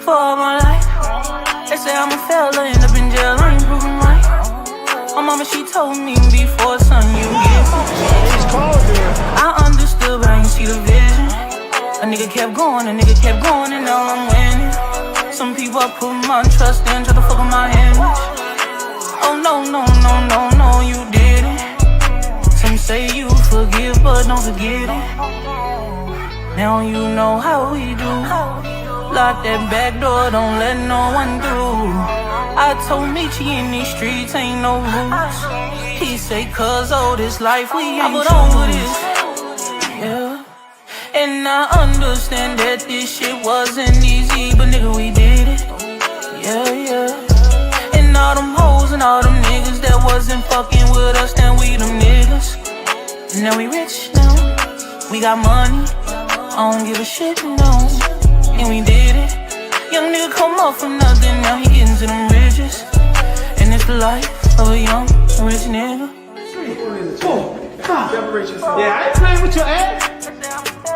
for all my life. They say I'm a failure, end up in jail, I ain't proving right. My mama, she told me before, son, you get I understood, but I ain't see the vision. A nigga kept going, and now I'm winning. Some people I put my trust in, try to fuck with my image. Oh no, you didn't. Some say you forgive, but don't forget it. Now you know how we do. Lock that back door, don't let no one through. I told Michi in these streets ain't no rules. He say cause all this life we ain't over this. Yeah. And I understand that this shit wasn't easy, but nigga we did it. Yeah. And all them hoes and all them niggas that wasn't fucking with us, then we them niggas. And now we rich now, we got money, I don't give a shit, no. And we did it. Young nigga come up from nothing, now he getting to them riches. And it's the life of a young rich nigga. Yeah, I ain't playing with your ass.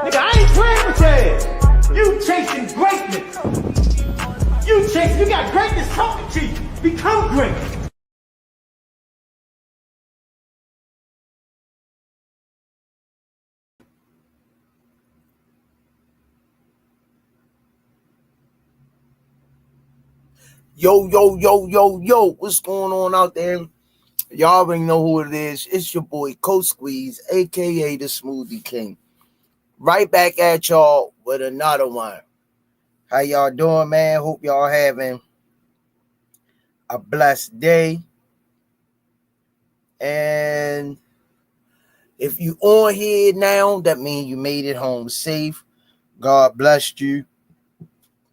Nigga, I ain't playing with your ass. You chasing greatness. You got greatness talking to you. Become great. Yo, what's going on out there? Y'all already know who it is. It's your boy, Coach Squeeze, a.k.a. the Smoothie King. Right back at y'all with another one. How y'all doing, man? Hope y'all having a blessed day. And if you on here now, that means you made it home safe. God blessed you.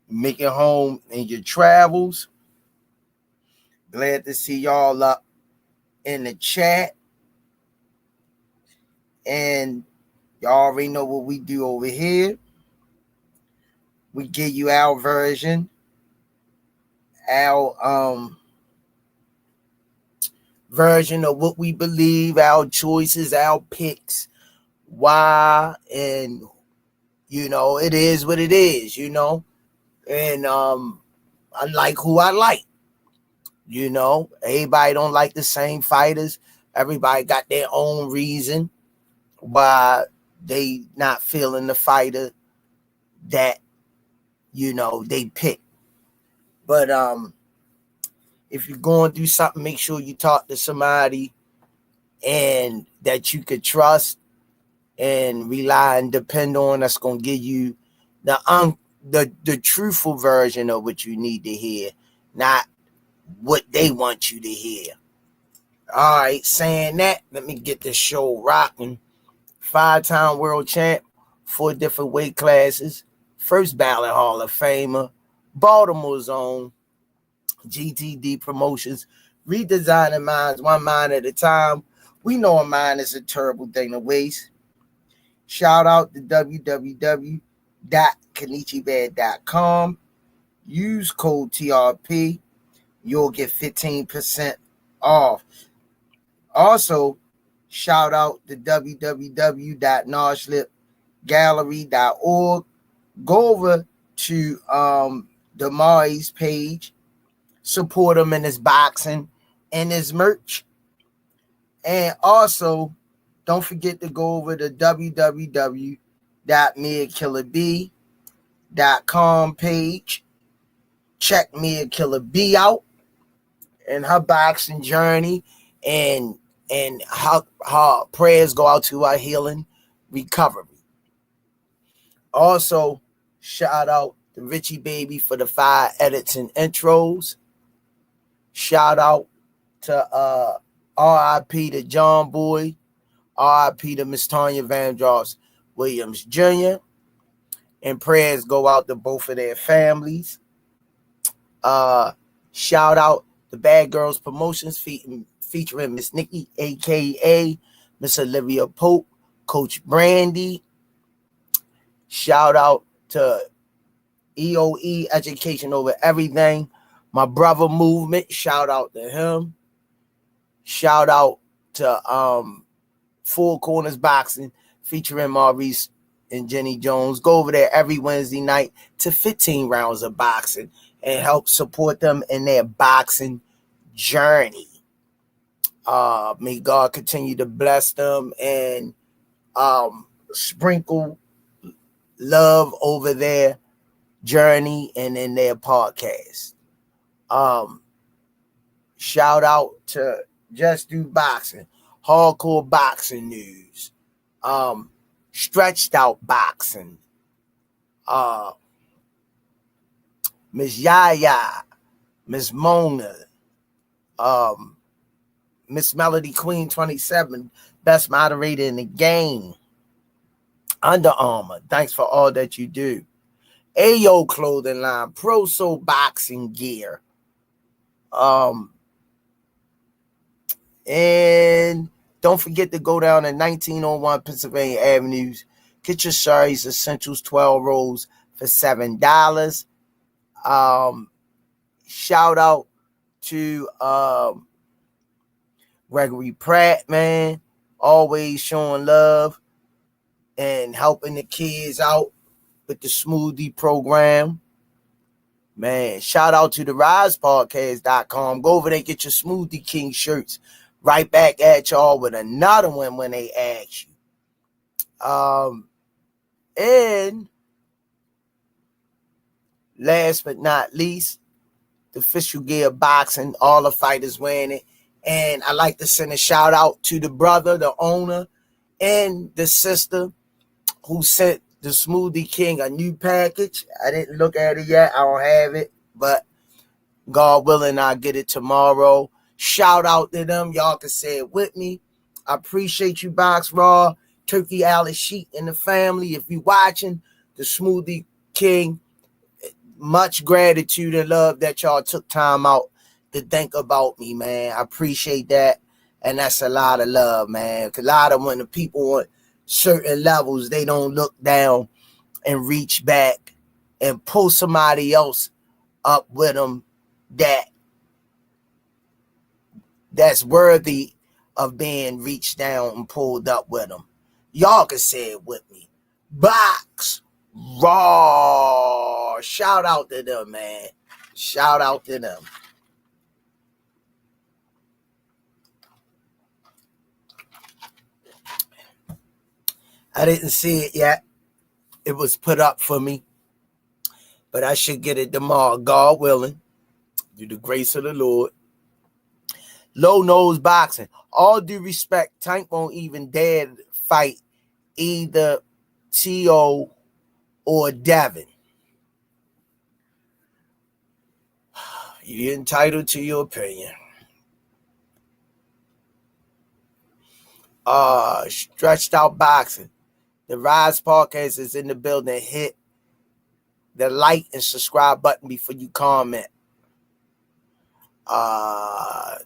Make it home in your travels. Glad to see y'all up in the chat. And y'all already know what we do over here. We give you our version, our version of what we believe, our choices, our picks, why, and it is what it is, And I like who I like. Everybody don't like the same fighters. Everybody got their own reason why they not feeling the fighter that they pick. But if you're going through something, make sure you talk to somebody and that you could trust and rely and depend on. That's gonna give you the truthful version of what you need to hear, not what they want you to hear. All right, saying that, let me get this show rocking. 5-time world champ, 4 different weight classes, first ballot Hall of Famer, Baltimore's own, GTD Promotions, redesigning minds one mind at a time. We know a mind is a terrible thing to waste. Shout out to www.kenichibad.com. Use code TRP. You'll get 15% off. Also, shout out to www.noslipgallery.org. Go over to Damari's page. Support him in his boxing and his merch. And also, don't forget to go over to www.miakillerb.com page. Check Mia Killer B out and her boxing journey, and her prayers go out to her healing recovery. Also, shout out to Richie Baby for the 5 edits and intros. Shout out to R.I.P. to John Boy, R.I.P. to Miss Tanya Vandross Williams Jr., and prayers go out to both of their families. Shout out to Bad Girls Promotions featuring Miss Nikki, a.k.a. Miss Olivia Pope, Coach Brandy. Shout out to EOE, Education Over Everything. My brother movement, shout out to him. Shout out to Four Corners Boxing featuring Maurice and Jenny Jones. Go over there every Wednesday night to 15 rounds of boxing and help support them in their boxing journey. May God continue to bless them and sprinkle love over their journey and in their podcast. Shout out to Just Do Boxing, Hardcore Boxing News, Stretched Out Boxing, Miss Yaya, Miss Mona, Miss Melody Queen 27, best moderator in the game. Under Armour, thanks for all that you do. Ayo Clothing Line, Pro Soul Boxing Gear. And don't forget to go down to 1901 Pennsylvania Avenues. Get your Shari's Essentials 12 rolls for $7. Shout out to Gregory Pratt, man. Always showing love and helping the kids out with the smoothie program. Man, shout out to the RizePodcast.com. Go over there and get your Smoothie King shirts. Right back at y'all with another one when they ask you. And last but not least, the Official Gear Boxing, all the fighters wearing it. And I like to send a shout out to the brother, the owner, and the sister who sent the Smoothie King a new package. I didn't look at it yet. I don't have it, but God willing, I'll get it tomorrow. Shout out to them. Y'all can say it with me. I appreciate you, Box Raw, Turkey Alice Sheet, and the family. If you watching the Smoothie King, much gratitude and love that y'all took time out to think about me, man. I appreciate that. And that's a lot of love, man. Because a lot of when the people on certain levels, they don't look down and reach back and pull somebody else up with them that's worthy of being reached down and pulled up with them. Y'all can say it with me. Box Raw. Shout out to them, man. Shout out to them. I didn't see it yet. It was put up for me. But I should get it tomorrow, God willing. Through the grace of the Lord. Low Nose Boxing. All due respect, Tank won't even dare to fight either T.O. or Devin. You're entitled to your opinion. Stretched Out Boxing. The Rize Podcast is in the building. Hit the like and subscribe button before you comment.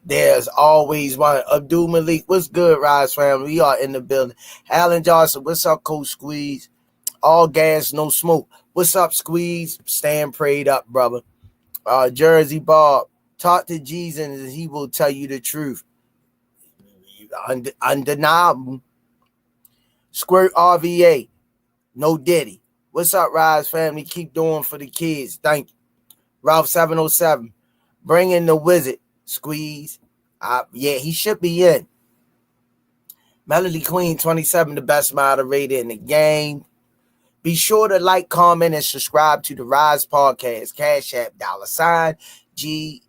There's always one. Abdul Malik, what's good, Rise family? We are in the building. Alan Johnson, what's up, Coach Squeeze? All gas, no smoke. What's up, Squeeze? Stand prayed up, brother. Jersey Bob, talk to Jesus and he will tell you the truth. Undeniable. Squirt RVA, no Diddy. What's up, Rise family? Keep doing for the kids. Thank you. Ralph 707. Bring in the wizard, Squeeze. Yeah, he should be in. Melody Queen 27, the best moderator in the game. Be sure to like, comment, and subscribe to the Rise Podcast. Cash App, $GEESSUS.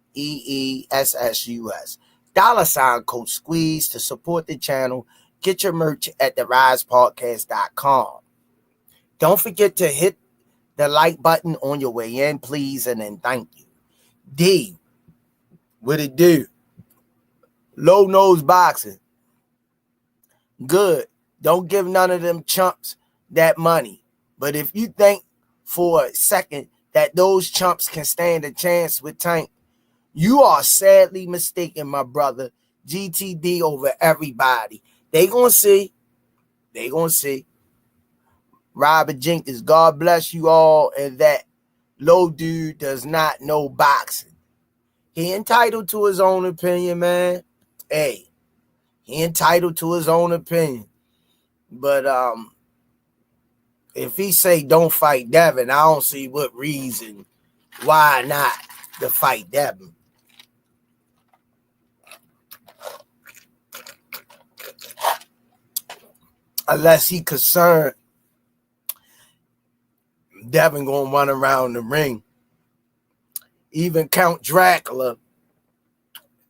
$ Coach Squeeze to support the channel. Get your merch at therisepodcast.com. Don't forget to hit the like button on your way in, please, and then thank you. D, what it do? Low Nose Boxing. Good. Don't give none of them chumps that money. But if you think for a second that those chumps can stand a chance with Tank, you are sadly mistaken, my brother. GTD over everybody. They gonna see. They gonna see. Robert Jenkins, God bless you all, and that low dude does not know boxing. He entitled to his own opinion, man. Hey, he entitled to his own opinion. But if he say don't fight Devin, I don't see what reason why not to fight Devin. Unless he concerned Devin gonna run around the ring. Even Count Dracula,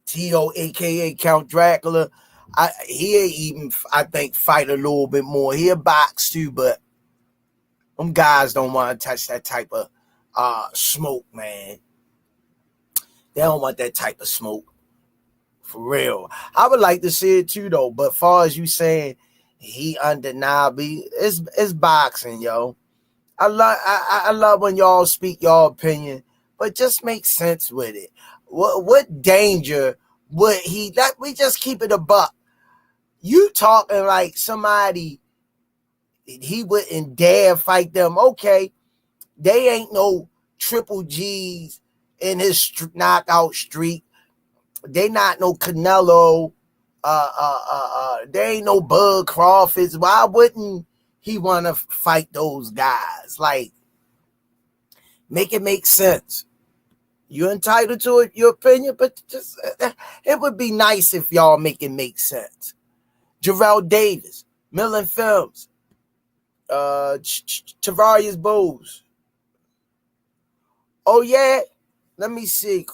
T.O. aka Count Dracula, he even, I think, fight a little bit more. He'll box too, but them guys don't want to touch that type of smoke, man. They don't want that type of smoke. For real. I would like to see it too, though. But far as you saying he undeniably, it's boxing, yo. I love when y'all speak your opinion, but just make sense with it. What danger would he? Let we just keep it a buck. You talking like somebody he wouldn't dare fight them? Okay, they ain't no Triple G's in his knockout streak. They not no Canelo. There ain't no Bud Crawfords. Why wouldn't he want to fight those guys? Like, make it make sense. You're entitled to it, your opinion, but just it would be nice if y'all make it make sense. Jarrell Davis, Millen Films, Tavarius Bowes. Oh yeah, let me see.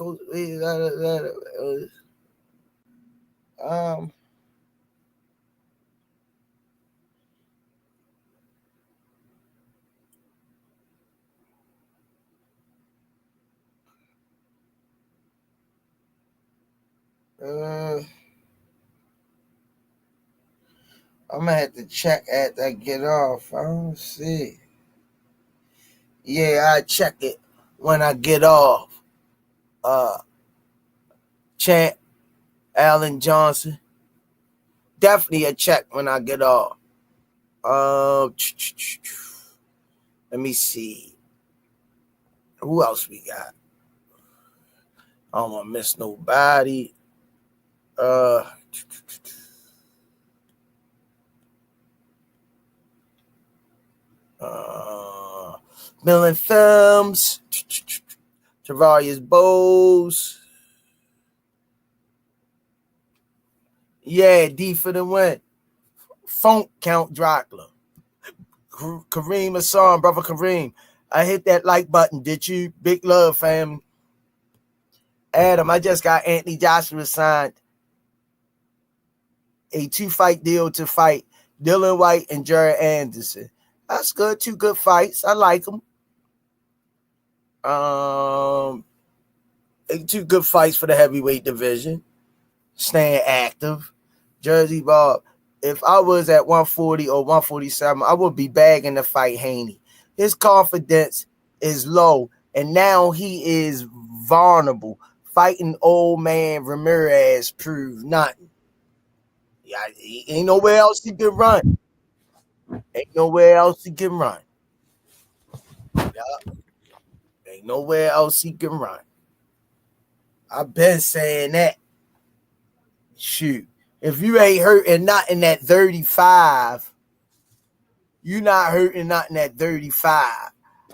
I'm gonna have to check after I get off. I don't see. Yeah, I check it when I get off. Champ Allen Johnson. Definitely a check when I get off. Let me see. Who else we got? I don't want to miss nobody. Millen Films, Tavarius Bowes. Yeah, D for the win. Funk Count Dracula. Kareem Hassan, brother Kareem. I hit that like button, did you? Big love, fam. Adam, I just got Anthony Joshua signed a 2-fight deal to fight Dylan White and Jared Anderson. That's good. 2 good fights. I like them. 2 good fights for the heavyweight division. Staying active. Jersey Bob. If I was at 140 or 147, I would be bagging to fight Haney. His confidence is low, and now he is vulnerable. Fighting old man Ramirez proved nothing. Yeah, ain't nowhere else he can run. Ain't nowhere else he can run. Yeah. Ain't nowhere else he can run. I've been saying that. Shoot. If you ain't hurting nothing at 35, you not hurting nothing at 35.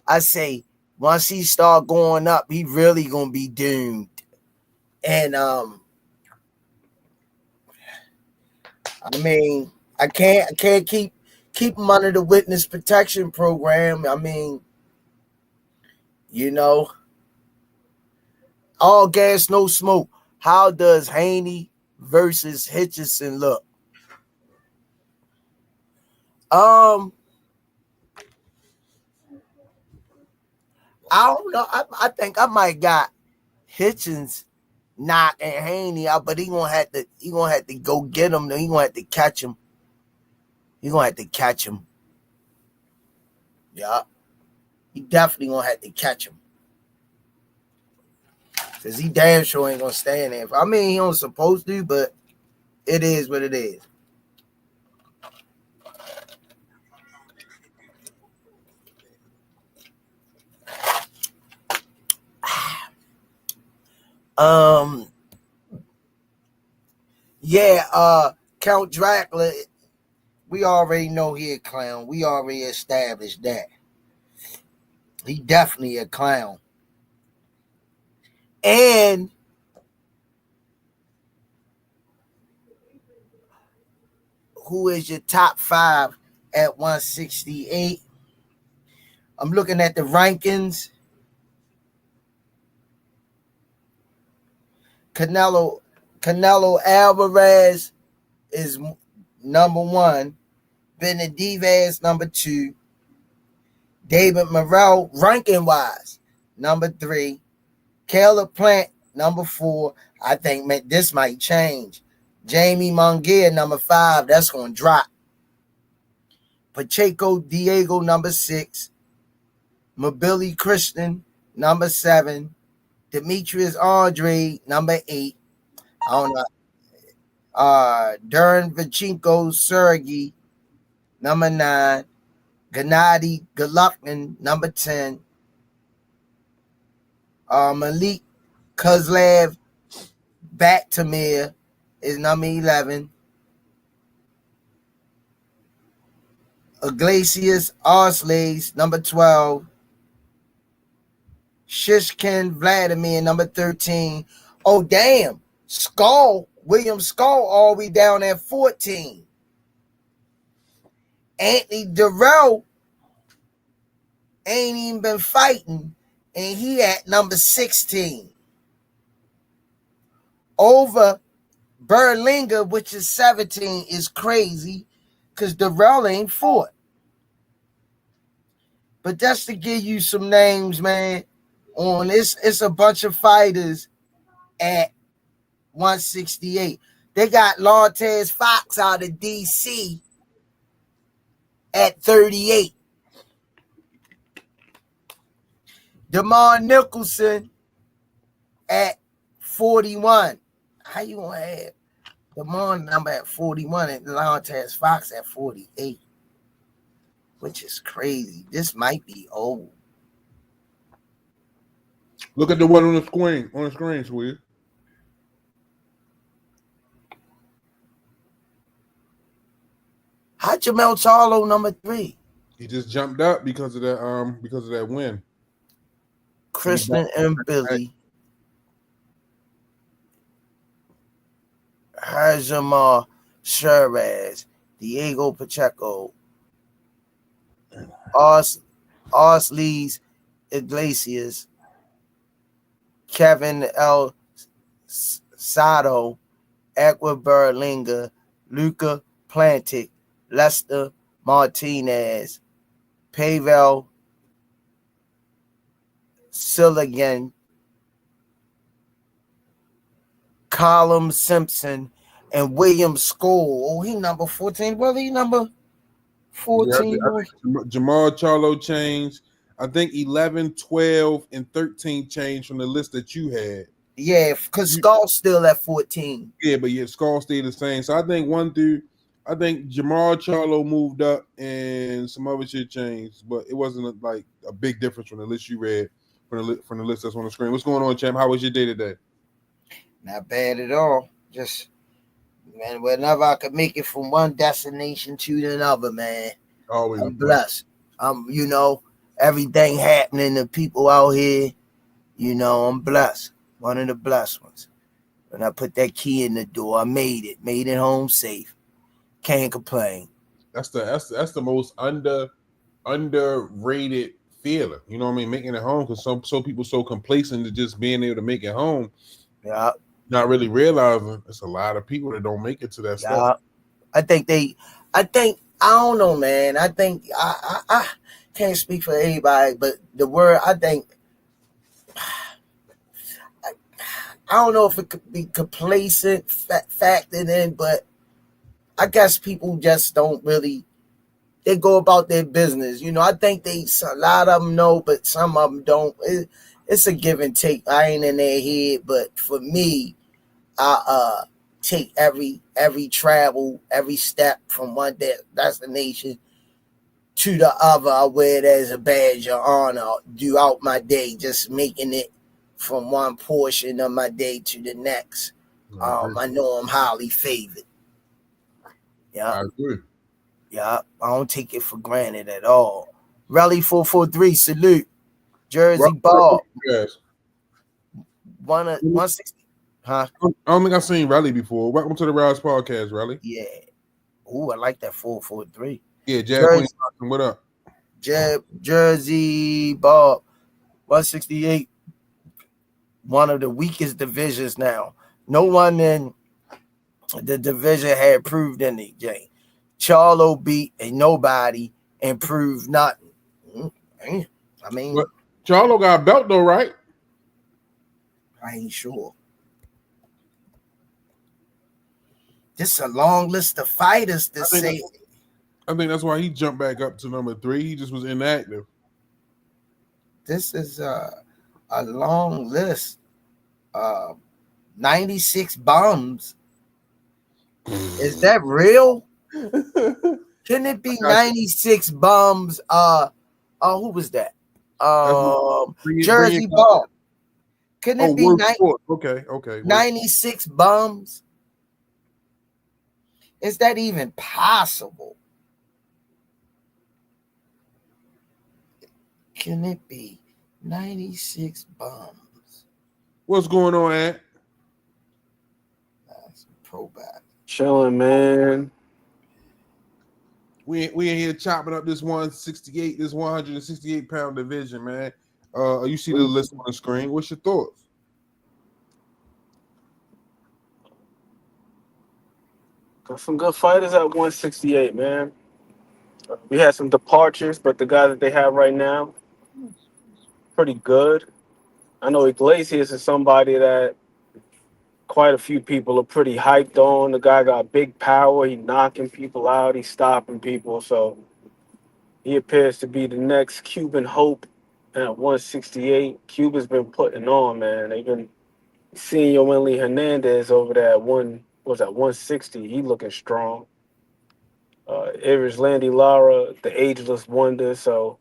I say once he start going up, he really gonna be doomed. And I mean, I can't keep him under the witness protection program. I mean, you know, all gas, no smoke. How does Haney versus Hitchison look? I don't know. I think I might got Hitchens knocking Haney out, but he gonna have to go get him. He gonna have to catch him. Yeah. He definitely gonna have to catch him. Cause he damn sure ain't gonna stay in there. I mean, he don't supposed to, but it is what it is. Yeah, Count Dracula, We already know he a clown. We already established that. He definitely a clown. And who is your top 5 at 168? I'm looking at the rankings. Canelo Alvarez is number 1. Benavidez number 2. David Morrell, ranking wise, number 3. Caleb Plant, number 4. I think this might change. Jamie Munguia, number 5. That's going to drop. Pacheco Diego, number 6. Mobili Christian, number 7. Demetrius Andre, number 8. I don't know. Duran Vichenko Sergey, number 9. Gennady Golovkin, number 10. Malik Kozlev Baktamir is number 11. Iglesias Arslays, number 12. Shishkin Vladimir, number 13. Oh, damn. William Skull, all the way down at 14. Anthony Durrell ain't even been fighting, and he at number 16. Over Berlinger, which is 17, is crazy because Durrell ain't fought. But just to give you some names, man, on this, it's a bunch of fighters at 168. They got Lortez Fox out of D.C. at 38. DeMar Nicholson at 41. How you gonna have DeMar number at 41 and Lortez Fox at 48? Which is crazy. This might be old. Look at the one on the screen, Sweet. How Jamel Charlo number 3? He just jumped up because of that win. Kristen and Billy. Hajimar Shiraz, Diego Pacheco, Arsleys Iglesias, Kevin L. Sato, Edward Berlinger, Luca Plantic, Lester Martinez, Pavel Silligan, Colin Simpson, and William Scholl. Oh, he number 14. Well, he number 14. Yeah, Jamal Charlo changed. I think 11, 12, and 13 changed from the list that you had. Yeah, because Skull's still at 14. Yeah, but Skull stayed the same. So I think Jamal Charlo moved up and some other shit changed, but it wasn't like a big difference from the list you read from the list that's on the screen. What's going on, champ? How was your day today? Not bad at all. Just, man, whenever I could make it from one destination to another, man. Always. I'm blessed. Everything happening to people out here, I'm blessed. One of the blessed ones. When I put that key in the door, I made it home safe. Can't complain. That's the most underrated feeling. You know what I mean? Making it home, because some people so complacent to just being able to make it home. Yeah. Not really realizing it's a lot of people that don't make it to that stuff. I don't know, man. I think I can't speak for everybody, but the word, I think, I don't know if it could be complacent factored in, but I guess people just don't really, they go about their business. I think a lot of them know, but some of them don't. It's a give and take. I ain't in their head, but for me, I take every travel, every step from one destination to the other. I wear it as a badge of honor throughout my day, just making it from one portion of my day to the next. I know I'm highly favored. Yeah, I agree. Yeah, I don't take it for granted at all. Rally 443, salute. Jersey Bob, Yes. 160. Huh? I don't think I've seen Rally before. Welcome to the Rise Podcast, Rally. Yeah. Ooh, I like that 443. Yeah, Jab Queen, what up? Jersey Bob, 168. One of the weakest divisions now. No one in the division had proved anything. Charlo beat a nobody and proved nothing. I mean, But Charlo got a belt though, right? I ain't sure. This is a long list of fighters to say. I think that's why he jumped back up to number 3. He just was inactive. This is a long list. 96 bums. Is that real? Can it be 96 bums? Who was that? Jersey Bob. Can it be okay. 96 bums? Is that even possible? Can it be 96 bums? What's going on, Ant? That's pro back. Chilling, man. We in here chopping up this 168 pound division, man. You see the list on the screen. What's your thoughts? Got some good fighters at 168, man. We had some departures, but the guy that they have right now, pretty good. I know Iglesias is somebody that quite a few people are pretty hyped on. The guy got big power. He's knocking people out. He's stopping people. So he appears to be the next Cuban hope at 168. Cuba's been putting on, man. They've been seeing Yoeli Hernandez over there at 160. He looking strong. Iris Landy Lara, the ageless wonder. So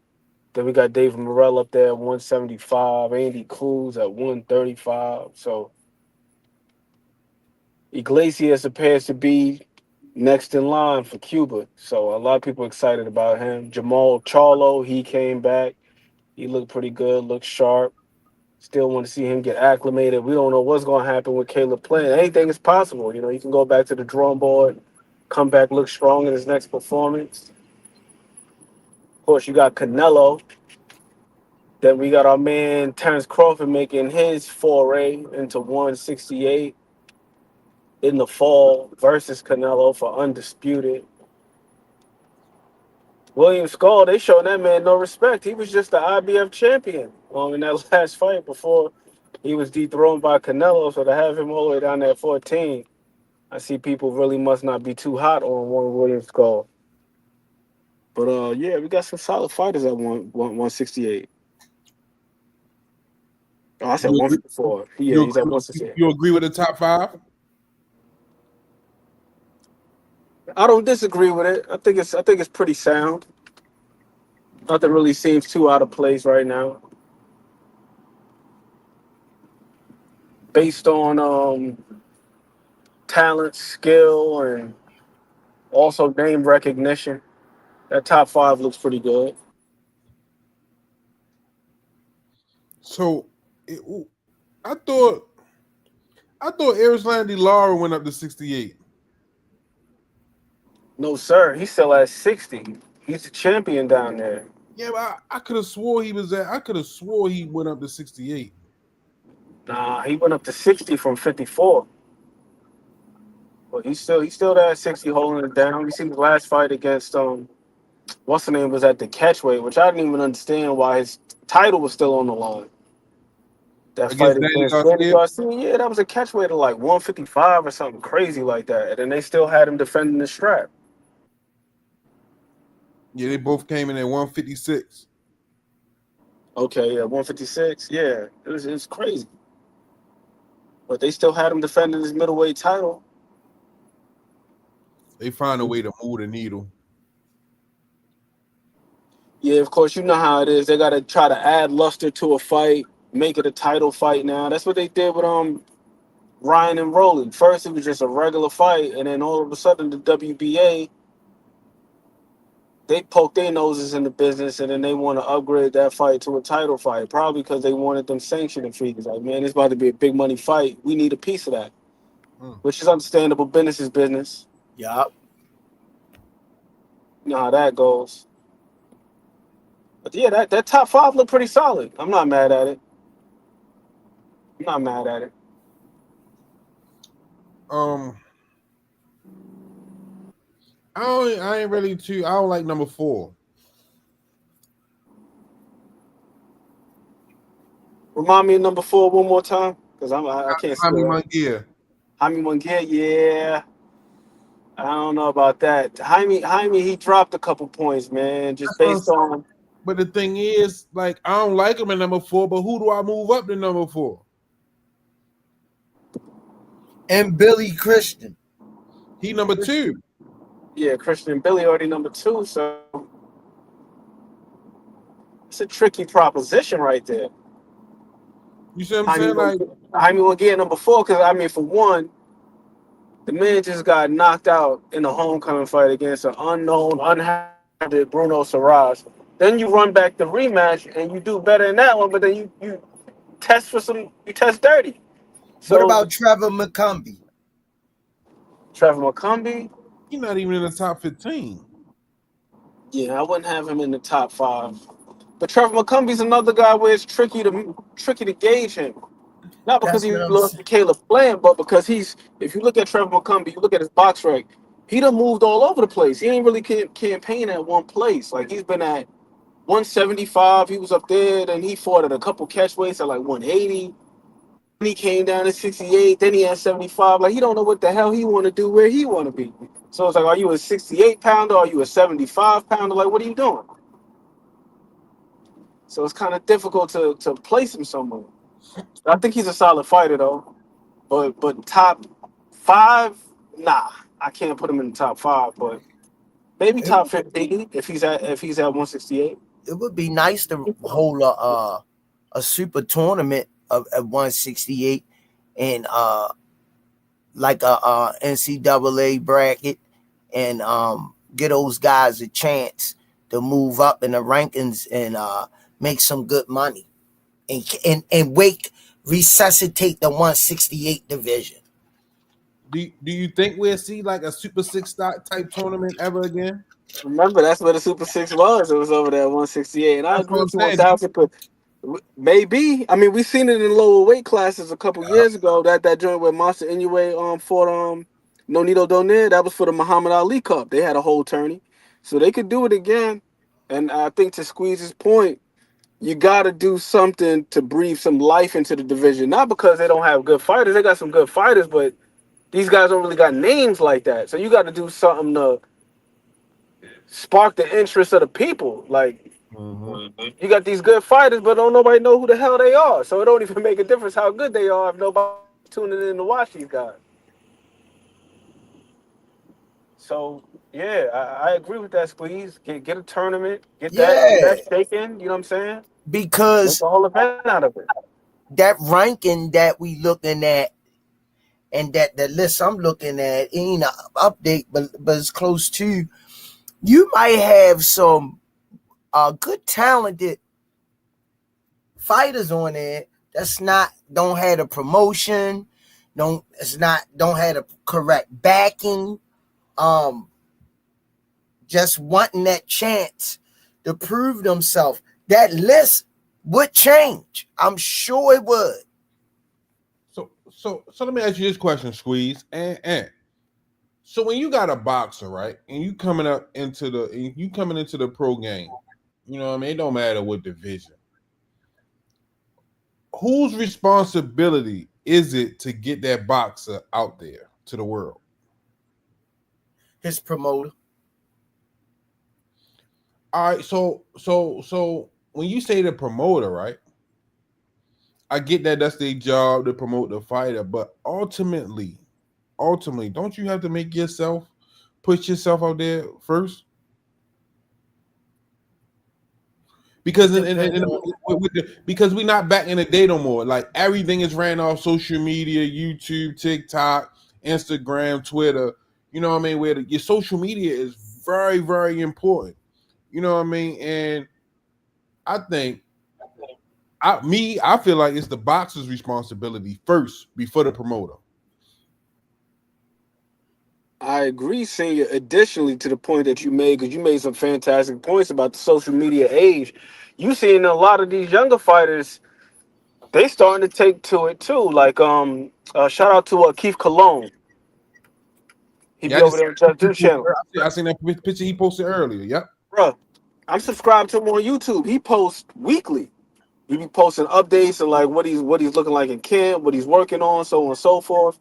then we got David Morrell up there at 175. Andy Cruz at 135. So Iglesias appears to be next in line for Cuba. So a lot of people excited about him. Jamal Charlo, he came back. He looked pretty good, looked sharp. Still want to see him get acclimated. We don't know what's going to happen with Caleb Plant. Anything is possible. You know, you can go back to the drawing board, come back, look strong in his next performance. Of course, you got Canelo. Then we got our man Terrence Crawford making his foray into 168 in the fall versus Canelo for undisputed. William Skull, they showed that man no respect. He was just the IBF champion in that last fight before he was dethroned by Canelo. So to have him all the way down there at 14, I see people really must not be too hot on one William Skull. But yeah, we got some solid fighters at 168. Oh, I said 154. Yeah, he's at 168. You agree with the top 5? I don't disagree with it. I think it's pretty sound. Nothing really seems too out of place right now. Based on talent, skill, and also name recognition, that top 5 looks pretty good. So, I thought Erislandy Lara went up to 68. No, sir. He's still at 60. He's the champion down there. Yeah, but I could have swore he was at. I could have swore he went up to 68. Nah, he went up to 60 from 54. But he's still there at 60, holding it down. You see the last fight against what's the name was at the catchweight, which I didn't even understand why his title was still on the line. That fight against Danny Garcia, yeah, that was a catchweight of like 155 or something crazy like that. And then they still had him defending the strap. Yeah, they both came in at 156. Okay, yeah, 156. Yeah, it was crazy. But they still had him defending his middleweight title. They find a way to move the needle. Yeah, of course, you know how it is. They got to try to add luster to a fight, make it a title fight now. That's what they did with Ryan and Roland. First, it was just a regular fight, and then all of a sudden, the WBA they poke their noses in the business and then they want to upgrade that fight to a title fight, probably because they wanted them sanctioning fees. Like, man, it's about to be a big money fight. We need a piece of that, which is understandable. Business is business. Yup. You know how that goes. But yeah, that top five looked pretty solid. I'm not mad at it. I'm not mad at it. I ain't really too. I don't like number 4. Remind me of number 4 one more time, because I can't Jaime swear. Munguia. Jaime Munguia, yeah. I don't know about that. Jaime, he dropped a couple points, man, just based on. But the thing is, like, I don't like him at number 4. But who do I move up to number 4? And Billy Christian. He number 2. Yeah, Christian and Billy already number 2, so it's a tricky proposition right there. You see what I'm saying? Like, Jaime Munguia number 4, because I mean, for one, the man just got knocked out in a homecoming fight against an unknown, unhanded Bruno Saraz. Then you run back the rematch and you do better in that one, but then you test dirty. So, what about Trevor McCumbee? Trevor McCumbee? he's not even in the top 15. Yeah, I wouldn't have him in the top 5. But Trevor McCumbie's another guy where it's tricky to gauge him. Not because he lost to Caleb Plant, but because if you look at Trevor McCumbee, you look at his box rec, he done moved all over the place. He ain't really campaign at one place. Like, he's been at 175, he was up there, then he fought at a couple catch weights at like 180. Then he came down to 68, then he had 75. Like, he don't know what the hell he want to do, where he want to be. So it's like, are you a 68 pounder? Are you a 75 pounder? Like, what are you doing? So it's kind of difficult to place him somewhere. I think he's a solid fighter though, but top 5, nah, I can't put him in the top 5. But maybe top 15 if he's at 168. It would be nice to hold a super tournament at 168 and like a NCAA bracket and get those guys a chance to move up in the rankings and make some good money and resuscitate the 168 division. Do you think we'll see like a Super 6 type tournament ever again? Remember, that's where the Super 6 was. It was over there at 168. And I agree with you 1,000%. Maybe. I mean, we've seen it in lower weight classes a couple years ago. That joint where Monster Inoue fought Nonito Donaire, that was for the Muhammad Ali Cup. They had a whole tourney. So they could do it again. And I think to Squeeze's point, you got to do something to breathe some life into the division. Not because they don't have good fighters. They got some good fighters, but these guys don't really got names like that. So you got to do something to spark the interest of the people. Like, you got these good fighters, but don't nobody know who the hell they are. So it don't even make a difference how good they are if nobody's tuning in to watch these guys. So yeah, I agree with that, Squeeze. Get a tournament, get that shaking. You know what I'm saying? Because make the whole event out of it. That ranking that we looking at, and that the list I'm looking at ain't an update, but it's close to. You might have some good talented fighters on there that's don't have a promotion, don't have a correct backing, just wanting that chance to prove themselves. That list would change. I'm sure it would. So let me ask you this question, Squeeze. And so when you got a boxer, right, and you coming into the pro game, you know what I mean? It don't matter what division. Whose responsibility is it to get that boxer out there to the world? His promoter. All right, so when you say the promoter, right? I get that that's their job to promote the fighter, but ultimately, don't you have to put yourself out there first? Because because we're not back in the day no more. Like, everything is ran off social media, YouTube, TikTok, Instagram, Twitter. You know what I mean? Where your social media is very, very important. You know what I mean? And I think I feel like it's the boxer's responsibility first before the promoter. I agree, Senior. Additionally, to the point that you made, because you made some fantastic points about the social media age, you seeing a lot of these younger fighters, they starting to take to it too. Like, shout out to Keith Cologne. He Yeah, be over there on Just Do channel, I seen that picture he posted earlier. Yep. bro. I'm subscribed to him on YouTube. He posts weekly. He be posting updates and like what he's looking like in camp, what he's working on, so on and so forth.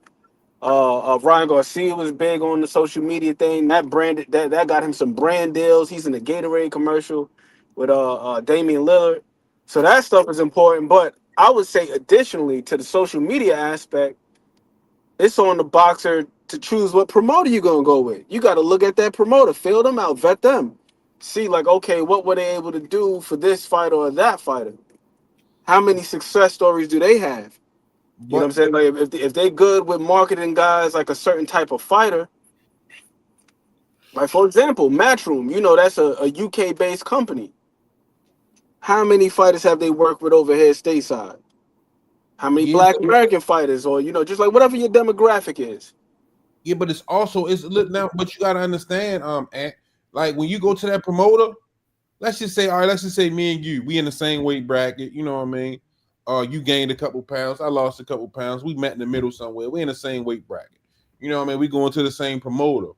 Ryan Garcia was big on the social media thing. That got him some brand deals. He's in the Gatorade commercial with Damian Lillard. So that stuff is important. But I would say additionally to the social media aspect, it's on the boxer to choose what promoter you're gonna go with. You got to look at that promoter, feel them out, vet them, see like, okay, what were they able to do for this fighter or that fighter? How many success stories do they have? You know what I'm But saying? Like if they good with marketing guys like a certain type of fighter, like for example, Matchroom, that's a UK based company. How many fighters have they worked with over here stateside? How many yeah, black American fighters or just like whatever your demographic is? yeah, but it's look now, but you gotta understand, like when you go to that promoter, let's just say, all right, let's just say me and you, we in the same weight bracket, you know what I mean? You gained a couple pounds, I lost a couple pounds, we met in the middle somewhere, we in the same weight bracket. You know what I mean? We going to the same promoter.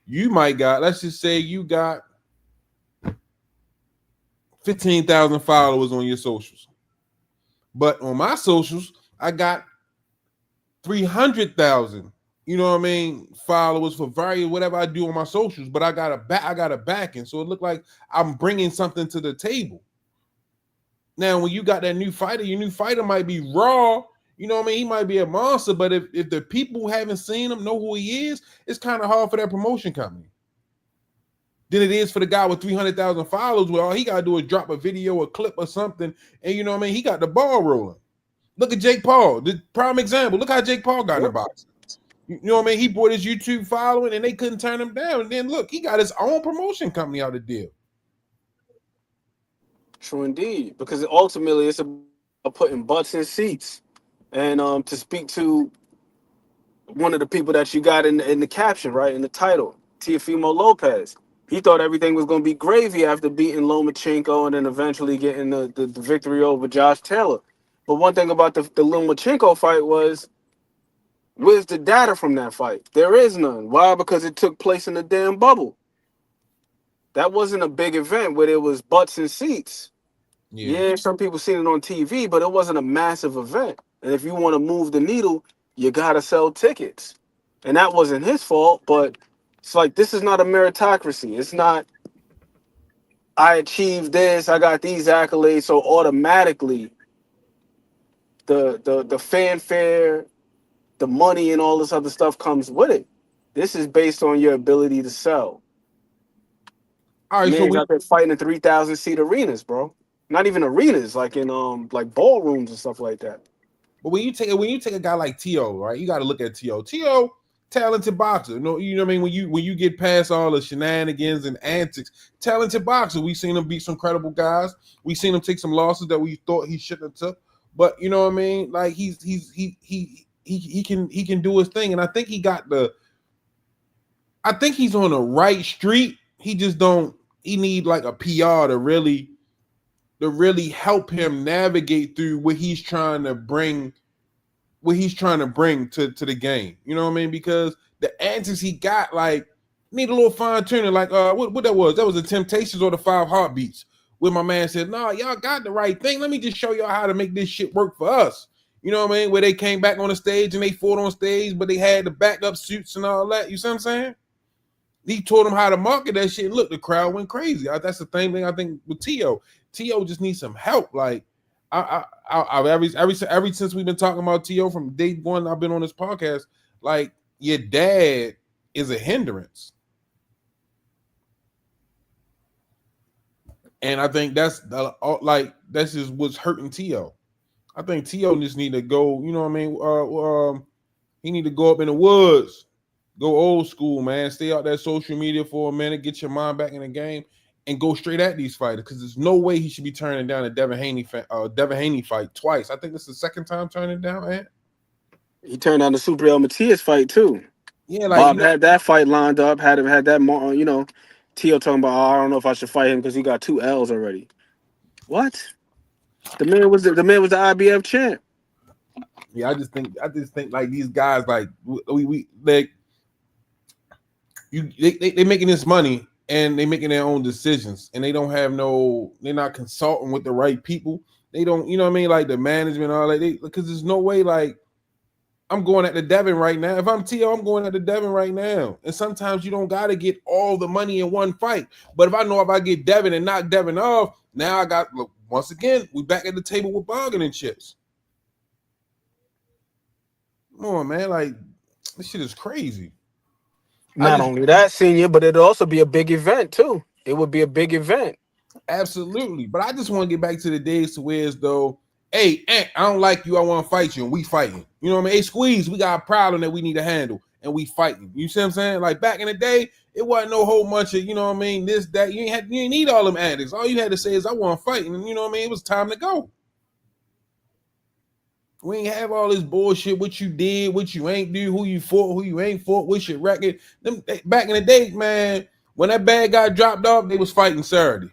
You might got, let's just say you got 15,000 followers on your socials. But on my socials, I got 300,000, you know what I mean, followers for various whatever I do on my socials, but I got a backing, so it looked like I'm bringing something to the table. Now, when you got that new fighter, your new fighter might be raw, you know what I mean, he might be a monster, but if the people who haven't seen him know who he is, it's kind of hard for that promotion company than it is for the guy with 300,000 followers where all he got to do is drop a video, a clip or something, and you know what I mean, he got the ball rolling. Look at Jake Paul, the prime example. Look how Jake Paul got in the box. You know what I mean? He brought his YouTube following and they couldn't turn him down. And then look, he got his own promotion company out of the deal. True indeed, because ultimately it's about putting butts in seats. And to speak to one of the people that you got in the caption, right, in the title, Teofimo Lopez. He thought everything was going to be gravy after beating Lomachenko and then eventually getting the victory over Josh Taylor. But one thing about the Lomachenko fight was, where's the data from that fight? There is none. Why? Because it took place in the damn bubble. That wasn't a big event where there was butts and seats. Yeah, some people seen it on TV, but it wasn't a massive event. And if you want to move the needle, you got to sell tickets. And that wasn't his fault, but it's like, this is not a meritocracy. It's not, I achieved this, I got these accolades, so automatically the fanfare, the money, and all this other stuff comes with it. This is based on your ability to sell. All right, so Man's out there fighting in 3,000 seat arenas, bro. Not even arenas, like in like ballrooms and stuff like that. but when you take a guy like Teo, right? You got to look at Teo. Teo, talented boxer. You know what I mean? When you get past all the shenanigans and antics, talented boxer. We seen him beat some credible guys. We seen him take some losses that we thought he shouldn't have took. But you know what I mean? Like he can do his thing, and I think he's on the right street. He just don't. He need like a PR to really help him navigate through what he's trying to bring to the game. You know what I mean? Because the antics he got, like, need a little fine tuning. Like what that was? That was the Temptations or the Five Heartbeats. Where my man said, "No, y'all got the right thing. Let me just show y'all how to make this shit work for us." You know what I mean? Where they came back on the stage and they fought on stage, but they had the backup suits and all that. You see what I'm saying? He taught them how to market that shit. Look, the crowd went crazy. That's the same thing I think with Teo. Teo just needs some help. Like ever since we've been talking about Teo from day one, I've been on this podcast. Like, your dad is a hindrance, and I think that's just what's hurting Teo. I think Teo just need to go. You know what I mean? He need to go up in the woods. Go old school, man. Stay out that social media for a minute. Get your mind back in the game and go straight at these fighters because there's no way he should be turning down a Devin Haney fight twice. I think this is the second time turning it down, man. He turned down the Super El Matias fight too. Yeah, like Bob had that fight lined up. Had that. You know, Tio talking about, oh, I don't know if I should fight him because he got 2 L's already. What? The man was the IBF champ. Yeah, I just think like these guys, like we like they making this money and they making their own decisions and they're not consulting with the right people. They don't, you know what I mean, like the management, all that. Because there's no way, like, I'm going at the Devin right now. If I'm T.O., I'm going at the Devin right now. And sometimes you don't got to get all the money in one fight. But if I get Devin and knock Devin off, now I got, look, once again, we back at the table with bargaining chips. Come on, man. Like, this shit is crazy. Not only that, Senior, but it'd also be a big event, too. It would be a big event. Absolutely. But I just want to get back to the days to where as though, hey, Ant, I don't like you. I want to fight you. And we fighting. You know what I mean? Hey, Squeeze, we got a problem that we need to handle. And we fighting. You see what I'm saying? Like back in the day, it wasn't no whole bunch of, you know what I mean, this, that. You ain't need all them addicts. All you had to say is, I want to fight. And you know what I mean? It was time to go. We ain't have all this bullshit, what you did, what you ain't do, who you fought, who you ain't fought, what's your record. Back in the day, man, when that bag got dropped off, they was fighting Saturday.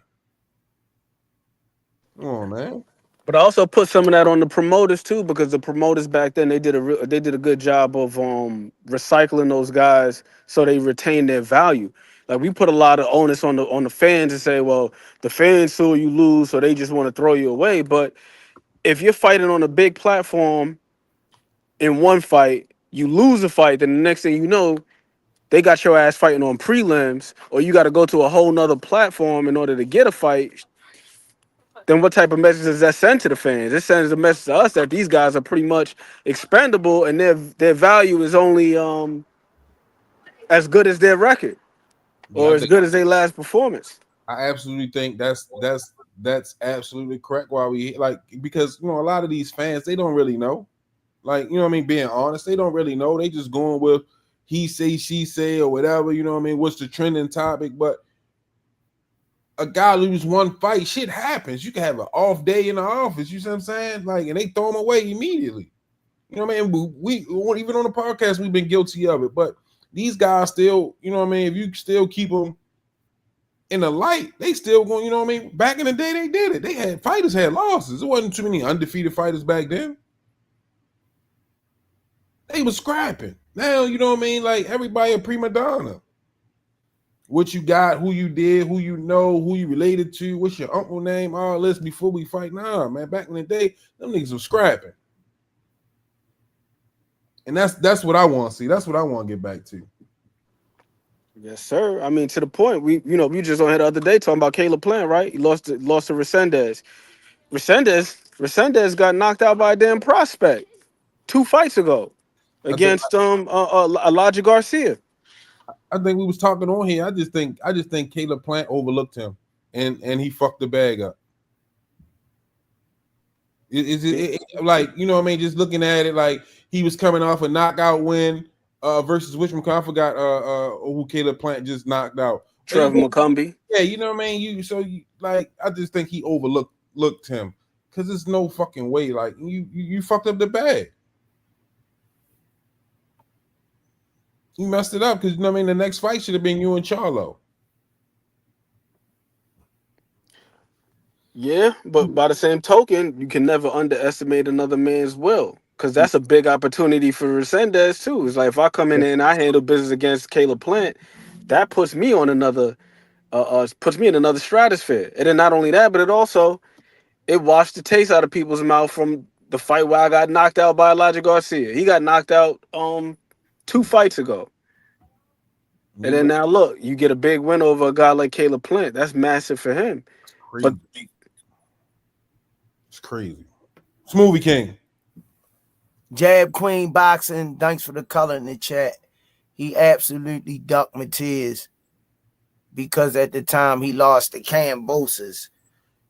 Come on, man. But I also put some of that on the promoters too, because the promoters back then they did a good job of recycling those guys so they retain their value. Like we put a lot of onus on the fans and say, well, the fans saw you lose, so they just want to throw you away. But if you're fighting on a big platform in one fight, you lose a fight, then the next thing you know, they got your ass fighting on prelims, or you got to go to a whole nother platform in order to get a fight. Then what type of message does that send to the fans? It sends a message to us that these guys are pretty much expendable and their value is only as good as their record or as good as their last performance. I absolutely think that's absolutely correct. Why we like, because you know a lot of these fans, they don't really know. Like, you know what I mean, being honest, they don't really know. They just going with he say, she say, or whatever, you know what I mean, what's the trending topic. But a guy lose one fight, shit happens. You can have an off day in the office, you see what I'm saying? Like, and they throw him away immediately. You know what I mean? We even on the podcast, we've been guilty of it. But these guys still, you know what I mean, if you still keep them in the light, they still going, you know what I mean? Back in the day, they did it. Fighters had losses. There wasn't too many undefeated fighters back then. They was scrapping. Now, you know what I mean? Like, everybody a prima donna. What you got, who you did, who you know, who you related to, what's your uncle name, all this before we fight. Nah, man, back in the day, them niggas were scrapping. And that's what I want to see. That's what I want to get back to. Yes, sir. I mean, to the point, we just on here the other day talking about Caleb Plant, right? He lost to Resendez. Resendez got knocked out by a damn prospect 2 fights ago against Elijah Garcia. I think we was talking on here. I just think Caleb Plant overlooked him and he fucked the bag up. Is it like, you know what I mean? Just looking at it, like he was coming off a knockout win versus Richmond. I forgot who Caleb Plant just knocked out. Trevor McCumbee. Yeah, you know what I mean? I just think he overlooked him because there's no fucking way. Like you fucked up the bag. You messed it up because, you know what I mean, the next fight should have been you and Charlo. Yeah, but by the same token, you can never underestimate another man's will, because that's a big opportunity for Resendez too. It's like if I come in and I handle business against Caleb Plant, that puts me on another in another stratosphere. And then not only that, but it washed the taste out of people's mouth from the fight where I got knocked out by Elijah Garcia. He got knocked out 2 fights ago. And then now look, you get a big win over a guy like Caleb Plant. That's massive for him. But it's crazy. Smoothie King. Jab Queen Boxing, thanks for the color in the chat. He absolutely ducked Matiz because at the time he lost to Cambosis.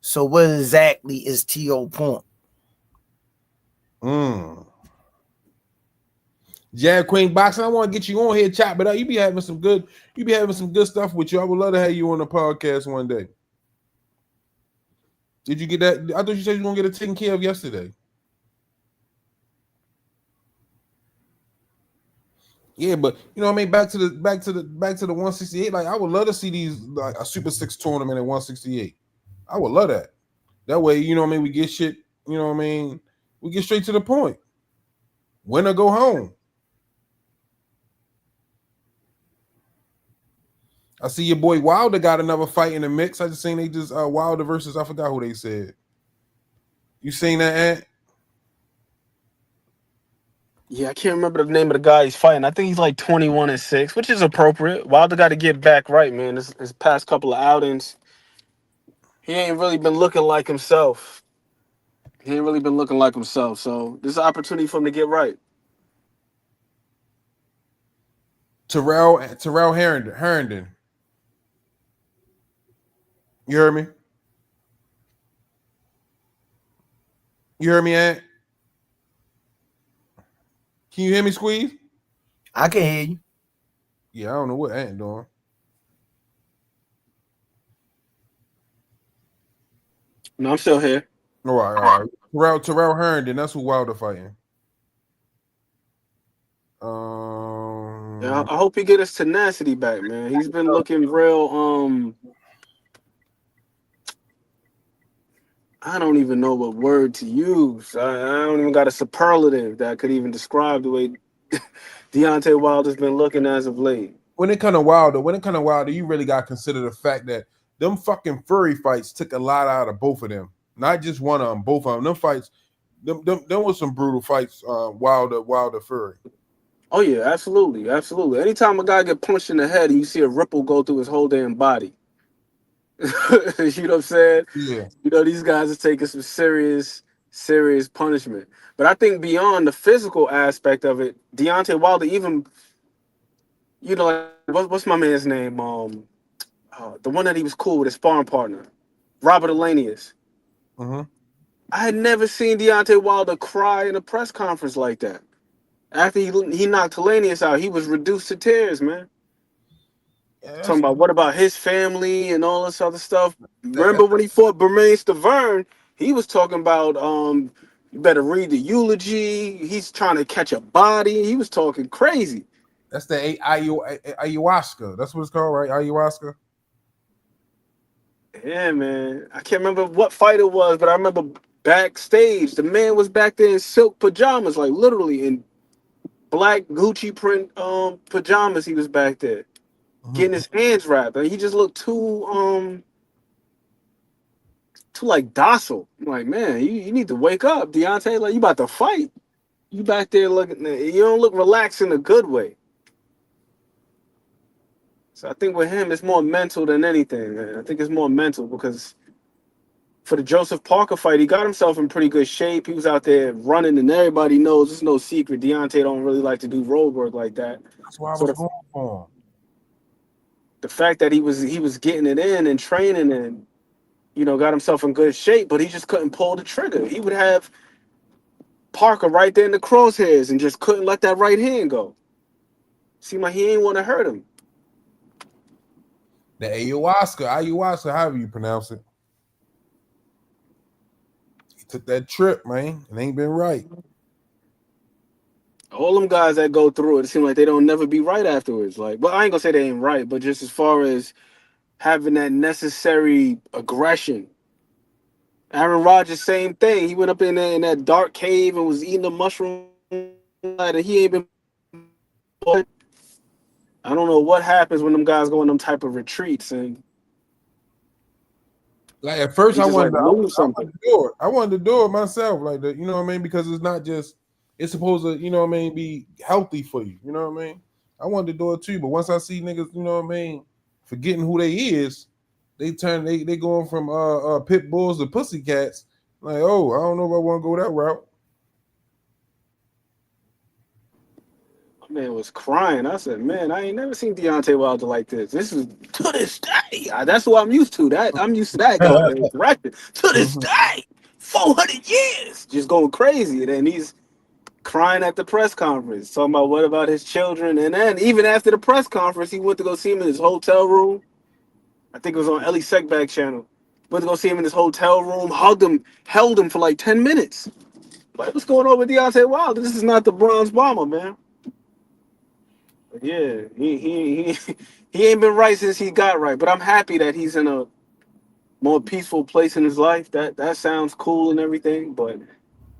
So what exactly is T.O. point? Jab Queen Boxing. I want to get you on here, chop it up. You be having some good stuff with you. I would love to have you on the podcast one day. Did you get that? I thought you said you were gonna get it taken care of yesterday. Yeah, but you know what I mean. Back to the 168. Like I would love to see these like a Super 6 tournament at 168. I would love that. That way, you know what I mean. We get shit. You know what I mean. We get straight to the point. Win or go home. I see your boy Wilder got another fight in the mix. I just seen they just Wilder versus I forgot who they said. You seen that, Ant? Yeah, I can't remember the name of the guy he's fighting. I think he's like 21-6, which is appropriate. Wilder got to get back right, man. His past couple of outings, he ain't really been looking like himself. So this is an opportunity for him to get right. Terrell Herndon. You heard me? You heard me, Ant? Can you hear me, Squeeze? I can hear you. Yeah, I don't know what Ant doing. No, I'm still here. All right. Terrell Herndon, that's who Wilder fighting. Yeah, I hope he get his tenacity back, man. He's been looking real. I don't even know what word to use. I don't even got a superlative that could even describe the way Deontay Wilder's been looking as of late. When it kind of Wilder, you really got to consider the fact that them fucking Fury fights took a lot out of both of them. Not just one of them, both of them. Them fights, them was some brutal fights. Wilder Fury. Oh yeah, absolutely. Anytime a guy get punched in the head and you see a ripple go through his whole damn body, you know what I'm saying? Yeah. You know, these guys are taking some serious punishment. But I think beyond the physical aspect of it, Deontay Wilder, even, you know, like, what's my man's name? The one that he was cool with, his sparring partner, Robert Elanius. Mm-hmm. I had never seen Deontay Wilder cry in a press conference like that. After he knocked Helenius out, he was reduced to tears, man. Yeah, talking about what about his family and all this other stuff. Remember when he fought Bermain Stavern, he was talking about you better read the eulogy. He's trying to catch a body. He was talking crazy. That's the ayahuasca. That's what it's called, right? Ayahuasca. Yeah, man. I can't remember what fight it was, but I remember backstage, the man was back there in silk pajamas, like literally in black Gucci print pajamas. He was back there getting his hands wrapped, and he just looked too like docile. I'm like, man, you need to wake up, Deontay. Like, you about to fight. You back there looking, you don't look relaxed in a good way. So I think with him, it's more mental than anything, man. I think it's more mental because for the Joseph Parker fight, he got himself in pretty good shape. He was out there running, and everybody knows it's no secret. Deontay don't really like to do road work like that. That's why I was going for him. The fact that he was getting it in and training and, you know, got himself in good shape, but he just couldn't pull the trigger. He would have Parker right there in the crosshairs and just couldn't let that right hand go. Seemed like he ain't want to hurt him. The ayahuasca, however you pronounce it. He took that trip, man. It ain't been right. All them guys that go through it seem like they don't never be right afterwards. Like, well, I ain't gonna say they ain't right, but just as far as having that necessary aggression. Aaron Rodgers, same thing. He went up in there in that dark cave and was eating a mushroom. And he ain't been. I don't know what happens when them guys go on them type of retreats and. Like at first, I wanted to do it myself, like that. You know what I mean? Because it's not just. It's supposed to, you know what I mean, be healthy for you. You know what I mean? I wanted to do it too, but once I see niggas, you know what I mean, forgetting who they is, they going from pit bulls to pussycats. Like, oh, I don't know if I want to go that route. My man was crying. I said, man, I ain't never seen Deontay Wilder like this. This is to this day. That's what I'm used to. I'm used to that guy. To this day, 400 years, just going crazy. And then he's crying at the press conference, talking about what about his children. And then even after the press conference, he went to go see him in his hotel room. I think it was on Ellie Seckback channel. Went to go see him in his hotel room, hugged him, held him for like 10 minutes. Like, what's going on with Deontay Wilder? This is not the bronze bomber, man. But yeah, he ain't been right since he got right. But I'm happy that he's in a more peaceful place in his life. That sounds cool and everything. But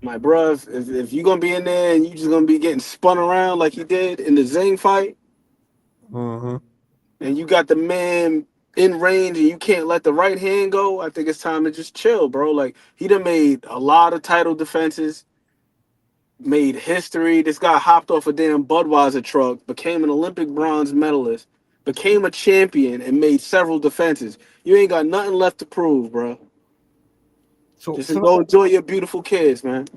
my bruh, if you're gonna be in there and you just gonna be getting spun around like he did in the Zing fight, and you got the man in range and you can't let the right hand go, I think it's time to just chill, bro. Like, he done made a lot of title defenses, made history. This guy hopped off a damn Budweiser truck, became an Olympic bronze medalist, became a champion, and made several defenses. You ain't got nothing left to prove, bro. So, Just go enjoy your beautiful kids, man.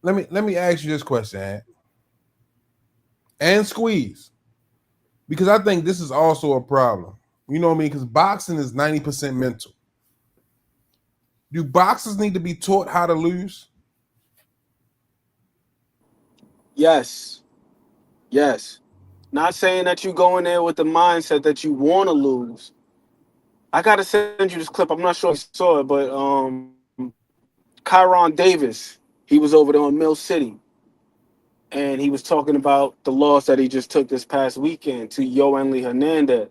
let me ask you this question, Ant. And Squeeze, because I think this is also a problem. You know what I mean? Because boxing is 90% mental. Do boxers need to be taught how to lose? Yes. Not saying that you go in there with the mindset that you want to lose. I gotta send you this clip. I'm not sure if you saw it, but Kyron Davis, he was over there on Mill City, and he was talking about the loss that he just took this past weekend to Yoeli Hernandez.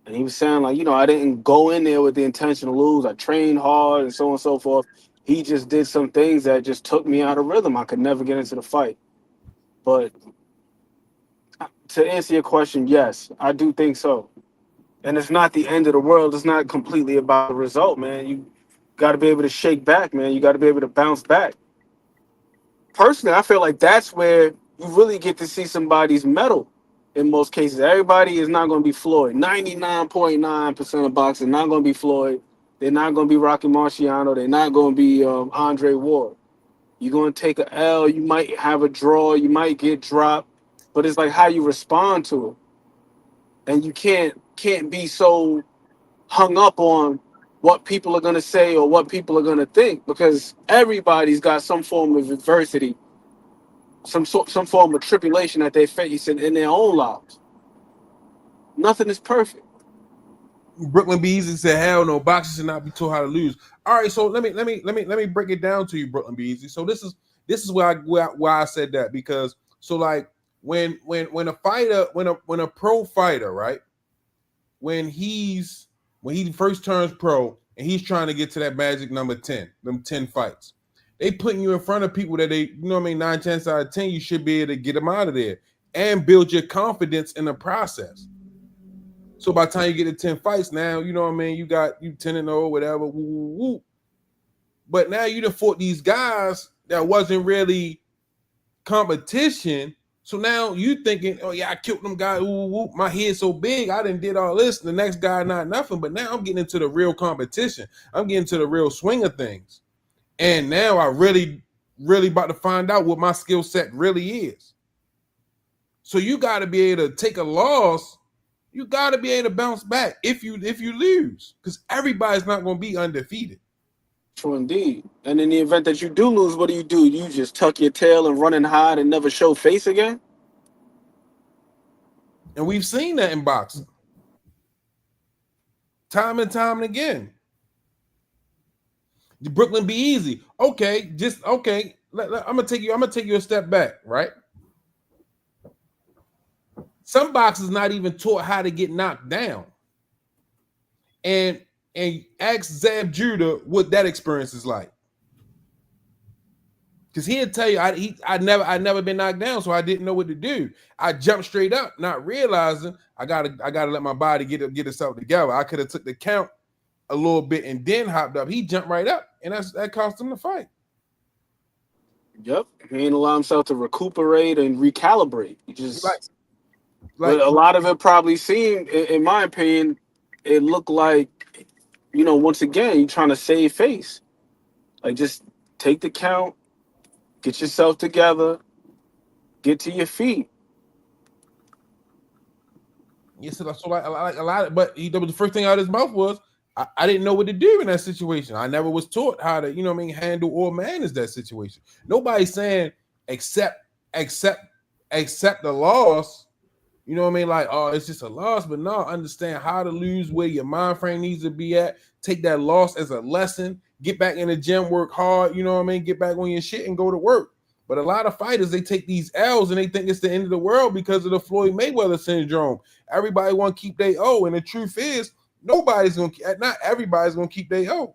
And he was saying, like, I didn't go in there with the intention to lose. I trained hard and so on and so forth. He just did some things that just took me out of rhythm. I could never get into the fight. But to answer your question, yes, I do think so. And it's not the end of the world. It's not completely about the result, man. You got to be able to shake back, man. You got to be able to bounce back. Personally, I feel like that's where you really get to see somebody's mettle. In most cases, everybody is not going to be Floyd. 99.9% of boxing not going to be Floyd. They're not going to be Rocky Marciano. They're not going to be Andre Ward. You're going to take a L. You might have a draw. You might get dropped. But it's like how you respond to it. And you can't be so hung up on what people are going to say or what people are going to think, because everybody's got some form of adversity, some form of tribulation that they face in their own lives. Nothing is perfect. Brooklyn Beasley said, "Hell no, boxers should not be taught how to lose." All right, so let me break it down to you, Brooklyn Beasley. So this is why I said that, because so like when a fighter, when a pro fighter, right, when he first turns pro and he's trying to get to that magic number 10, them 10 fights, they putting you in front of people that they, 9 chances out of 10 you should be able to get them out of there and build your confidence in the process. So by the time you get to 10 fights now, you got you 10-0, whatever, woo, woo, woo. But now you done fought these guys that wasn't really competition. So now you thinking, oh yeah, I killed them guys. Ooh, my head's so big, I done did all this. The next guy not nothing. But now I'm getting into the real competition. I'm getting to the real swing of things. And now I really, really about to find out what my skill set really is. So you got to be able to take a loss. You got to be able to bounce back if you lose, because everybody's not going to be undefeated. True indeed. And in the event that you do lose, what do? You just tuck your tail and run and hide and never show face again? And we've seen that in boxing. Time and time and again. The Brooklyn be easy. Okay, I'm gonna take you a step back, right? Some boxers not even taught how to get knocked down. And ask Zab Judah what that experience is like. Because he'll tell you, I never been knocked down, so I didn't know what to do. I jumped straight up, not realizing I gotta let my body get itself together. I could have took the count a little bit and then hopped up. He jumped right up, and that cost him the fight. Yep, he ain't allow himself to recuperate and recalibrate. He just like but a lot of it probably seemed, in my opinion, it looked like, once again, you're trying to save face. Like, just take the count, get yourself together, get to your feet. Yes, so like a lot, but the first thing out of his mouth was, I didn't know what to do in that situation. I never was taught how to, handle or manage that situation. Nobody's saying accept the loss. You know what I mean? Like, oh, it's just a loss, but no, understand how to lose, where your mind frame needs to be at. Take that loss as a lesson. Get back in the gym, work hard. You know what I mean? Get back on your shit and go to work. But a lot of fighters, they take these L's and they think it's the end of the world because of the Floyd Mayweather syndrome. Everybody want to keep their O, and the truth is, not everybody's gonna keep their O.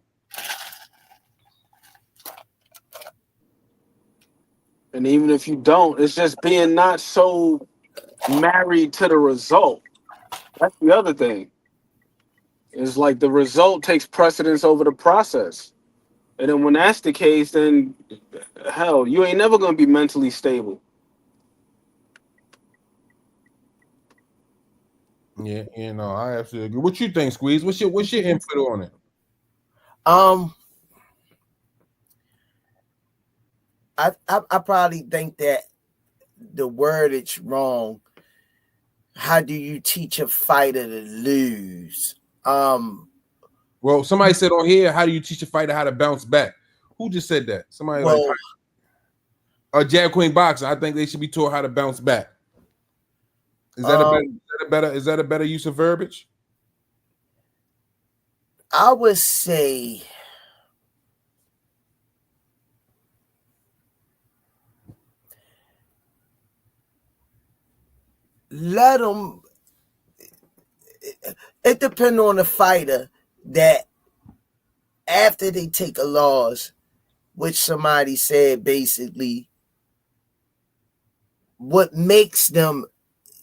And even if you don't, it's just being not so married to the result. That's the other thing. It's like the result takes precedence over the process. And then when that's the case, then hell, you ain't never gonna be mentally stable. Yeah, I absolutely agree. What you think, Squeeze? What's your input on it? I probably think that the wordage wrong. How do you teach a fighter to lose? Well, somebody said on here, how do you teach a fighter how to bounce back? Who just said that? Somebody Jab Queen Boxing. I think they should be taught how to bounce back. Is that a better use of verbiage? I would say let them. It depends on the fighter that after they take a loss, which somebody said basically, what makes them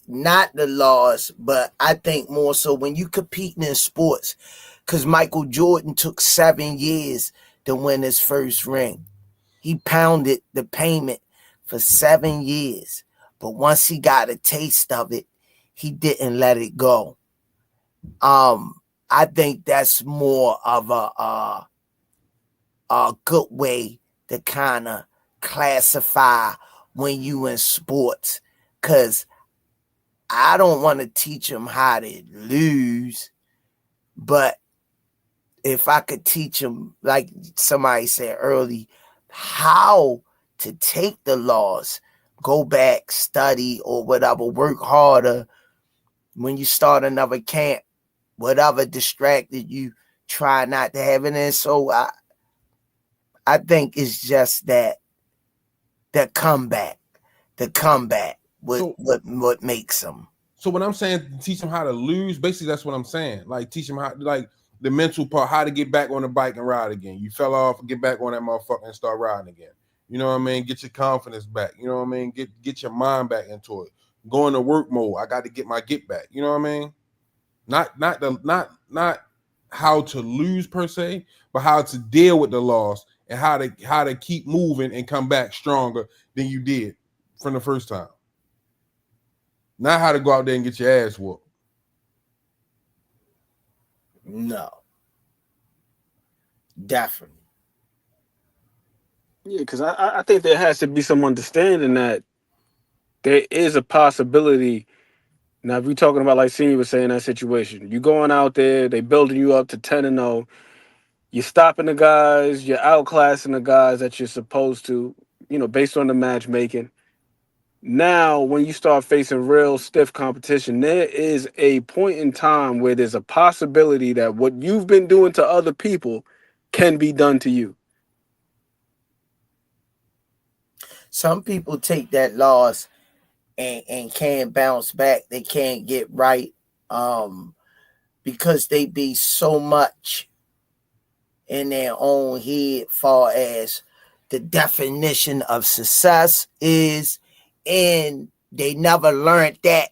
not the loss, but I think more so when you competing in sports, because Michael Jordan took 7 years to win his first ring. He pounded the payment for 7 years, but once he got a taste of it, he didn't let it go. I think that's more of a good way to kind of classify when you in sports, because I don't want to teach them how to lose, but if I could teach them, like somebody said early, how to take the loss, go back, study or whatever, work harder. When you start another camp, whatever distracted you, try not to have it in. So I think it's just that the comeback, what makes them. So when I'm saying teach them how to lose, basically that's what I'm saying. Like teach them how, like the mental part, how to get back on the bike and ride again. You fell off, get back on that motherfucker and start riding again. You know what I mean? Get your confidence back. You know what I mean? Get your mind back into it. Go into work mode. I got to get my get back. You know what I mean? Not how to lose per se, but how to deal with the loss and how to keep moving and come back stronger than you did from the first time. Not how to go out there and get your ass whooped. No. Definitely. Yeah, because I think there has to be some understanding that there is a possibility. Now, if you're talking about, like Senior was saying, that situation, you going out there, they building you up to 10-0, you're stopping the guys, you're outclassing the guys that you're supposed to, based on the matchmaking. Now, when you start facing real stiff competition, there is a point in time where there's a possibility that what you've been doing to other people can be done to you. Some people take that loss and can't bounce back. They can't get right because they be so much in their own head far as the definition of success is, and they never learned that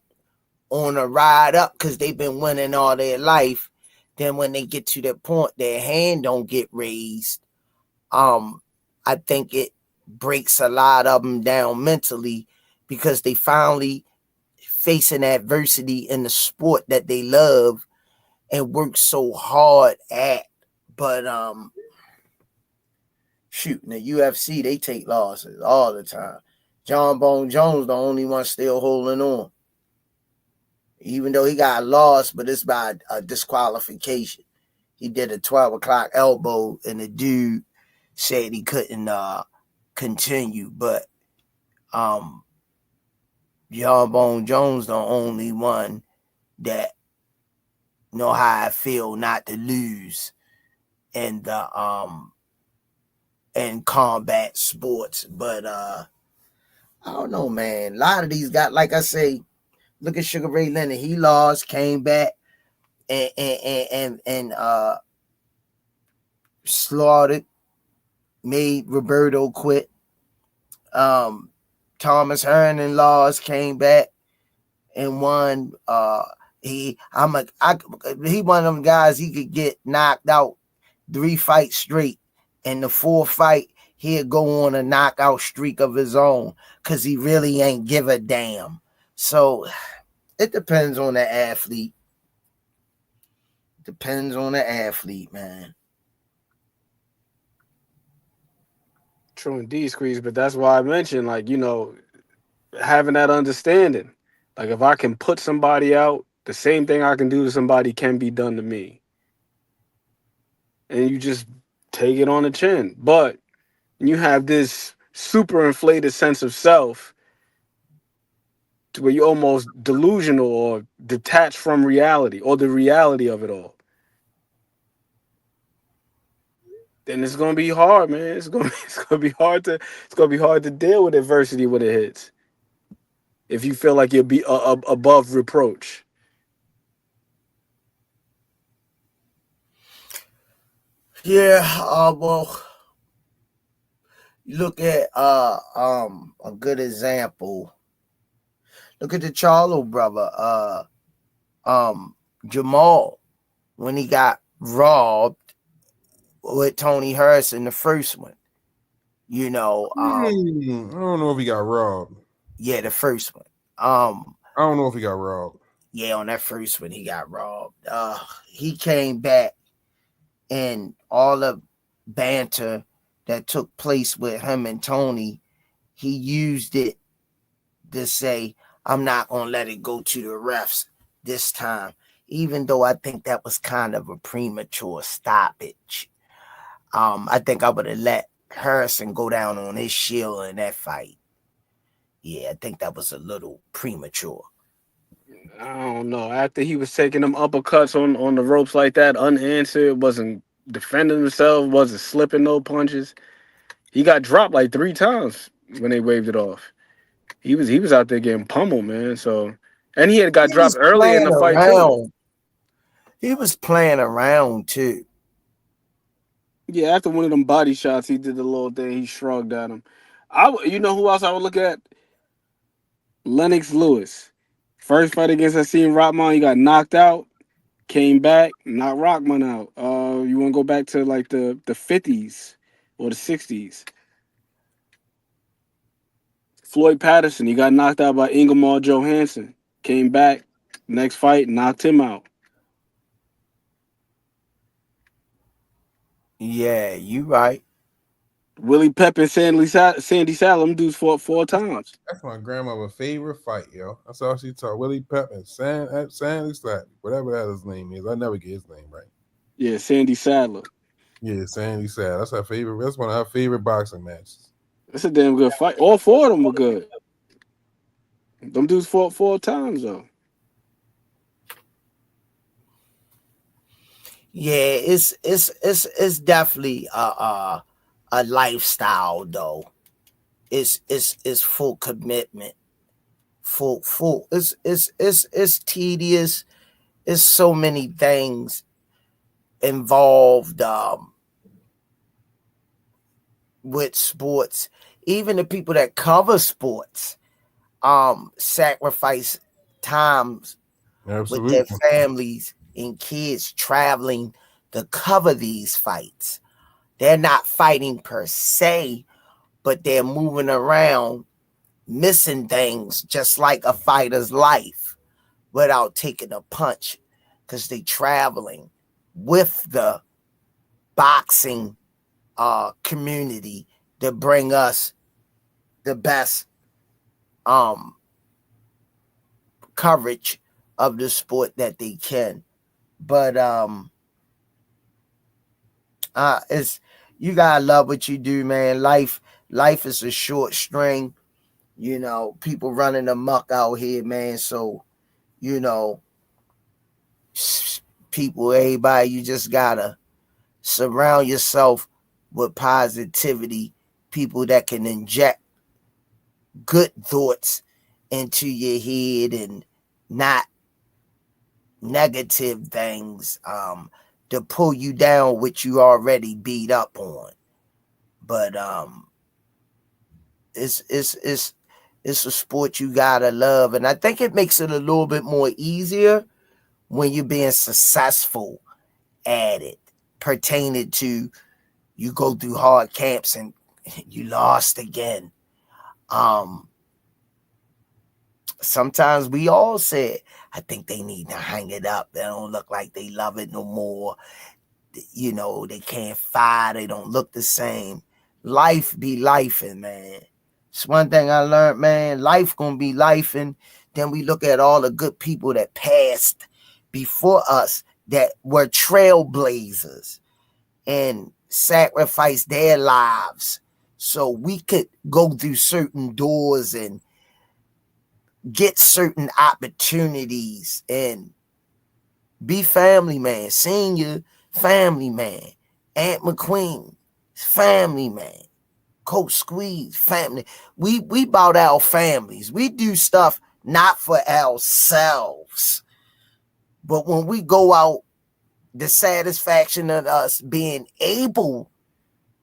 on a ride up because they've been winning all their life. Then when they get to that point, their hand don't get raised. I think it breaks a lot of them down mentally because they finally facing adversity in the sport that they love and work so hard at. But in the UFC, they take losses all the time. John Bone Jones, the only one still holding on. Even though he got lost, but it's by a disqualification. He did a 12 o'clock elbow, and the dude said he couldn't continue. But Um, Jawbone Jones the only one that know how I feel not to lose in the in combat sports. But I don't know, man. A lot of these guys, like I say, look at Sugar Ray Leonard. He lost, came back, and slaughtered, made Roberto quit. Thomas Herndon lost, came back and won. He one of them guys. He could get knocked out 3 fights straight, and the 4th fight he'll go on a knockout streak of his own because he really ain't give a damn. So it depends on the athlete. Depends on the athlete, man. True indeed, Squeeze. But that's why I mentioned, like, having that understanding. Like, if I can put somebody out, the same thing I can do to somebody can be done to me. And you just take it on the chin. But you have this super inflated sense of self to where you're almost delusional or detached from reality or the reality of it all. Then it's gonna be hard, man. It's gonna be hard to deal with adversity when it hits. If you feel like you'll be above reproach. Yeah, well, look at a good example. Look at the Charlo brother, Jamal, when he got robbed with Tony Harris in the first one. I don't know if he got robbed. Yeah, the first one. I don't know if he got robbed. Yeah, on that first one he got robbed. He came back, and all the banter that took place with him and Tony, he used it to say, I'm not going to let it go to the refs this time, even though I think that was kind of a premature stoppage. I think I would have let Harrison go down on his shield in that fight. Yeah, I think that was a little premature. I don't know. After he was taking them uppercuts on the ropes like that, unanswered, wasn't defending himself, wasn't slipping no punches. He got dropped like 3 times when they waved it off. He was out there getting pummeled, man. So, and he had got He dropped was early in the playing fight too. around. He was playing around too. Yeah, after one of them body shots, he did the little thing. He shrugged at him. You know who else I would look at? Lennox Lewis. First fight against Hakeem Rockman, he got knocked out. Came back, knocked Rockman out. You want to go back to like the 50s or the 60s? Floyd Patterson, he got knocked out by Ingemar Johansson. Came back, next fight, knocked him out. Yeah, you right. Willie Pep and Sandy Saddler, dudes fought 4 times. That's my grandmother's favorite fight, yo. That's all she taught. Willie Pep and Sandy Slack, whatever that his name is. I never get his name right. Yeah, Sandy Saddler. Yeah, Sandy Slack. That's her favorite. That's one of her favorite boxing matches. That's a damn good fight. All 4 of them were good. Them dudes fought 4 times though. Yeah, it's definitely a lifestyle though. It's full commitment. Full. It's tedious. It's so many things involved with sports. Even the people that cover sports sacrifice times Absolutely. with their families and kids traveling to cover these fights. They're not fighting per se, but they're moving around, missing things just like a fighter's life without taking a punch because they're traveling with the boxing community to bring us the best coverage of the sport that they can. But it's, you gotta love what you do, man. Life is a short string. You know, people running amok out here, man. So, you know, people, everybody, you just gotta surround yourself with positivity, people that can inject good thoughts into your head and not negative things to pull you down, which you already beat up on. But it's a sport you gotta love, and I think it makes it a little bit more easier when you're being successful at it, pertaining to you go through hard camps and you lost again. Sometimes we all said, I think they need to hang it up. They don't look like they love it no more. You know, they can't fight. They don't look the same. Life be lifing, man. It's one thing I learned, man. Life gonna be lifing. Then we look at all the good people that passed before us that were trailblazers and sacrificed their lives so we could go through certain doors and get certain opportunities and be family man. Senior, family man. Aunt McQueen, family man. Coach Squeeze, family. We about our families. We do stuff not for ourselves. But when we go out, the satisfaction of us being able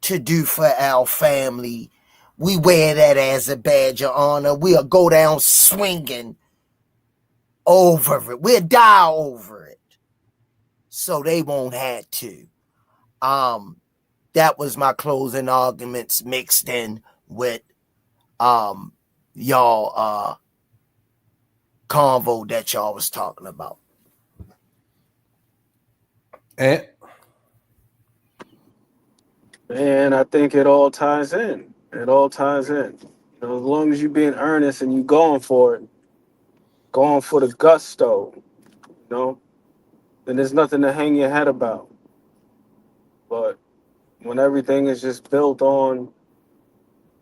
to do for our family, we wear that as a badge of honor. We'll go down swinging over it. We'll die over it. So they won't have to. That was my closing arguments mixed in with y'all convo that y'all was talking about. And I think it all ties in. It all ties in. You know, as long as you're being earnest and you going for it, going for the gusto, you know, then there's nothing to hang your head about. But when everything is just built on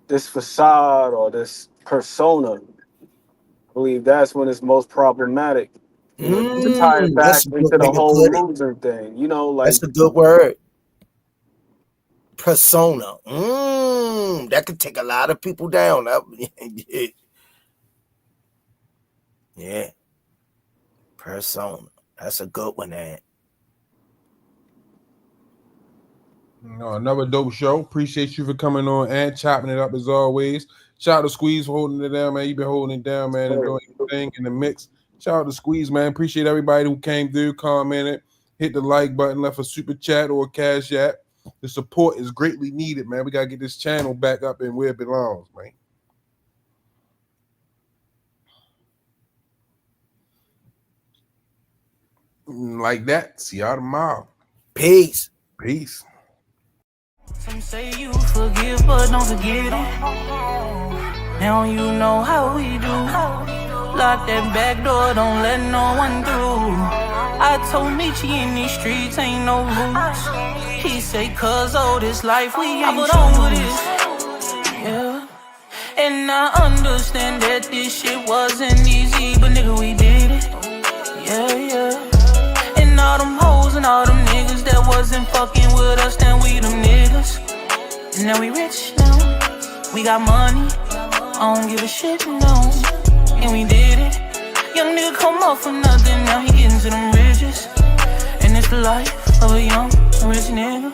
this facade or this persona, I believe that's when it's most problematic. You know, to tie it back That's a good into way the to whole put it. loser thing. You know, like That's a good word. Persona. That could take a lot of people down. Yeah. Persona. That's a good one, man. Another dope show. Appreciate you for coming on and chopping it up as always. Shout out to Squeeze for holding it down, man. You've been holding it down, man, and doing your thing in the mix. Shout out to Squeeze, man. Appreciate everybody who came through, commented, hit the like button, left a super chat or a cash app. The support is greatly needed, man. We got to get this channel back up and where it belongs, man. Like that. See y'all tomorrow. Peace. Peace. Some say you forgive, but don't forget it. Now you know how we do. Lock that back door, don't let no one through. I told Michi in these streets ain't no rules. He say, cause all this life we ain't put on with this. Yeah. And I understand that this shit wasn't easy, but nigga, we did it. Yeah, yeah. And all them hoes and all them niggas that wasn't fucking with us, then we them niggas. And now we rich now. We got money. I don't give a shit, no. And we did it. Young nigga come up from nothing, now he getting to them riches. And it's the life of a young rich nigga.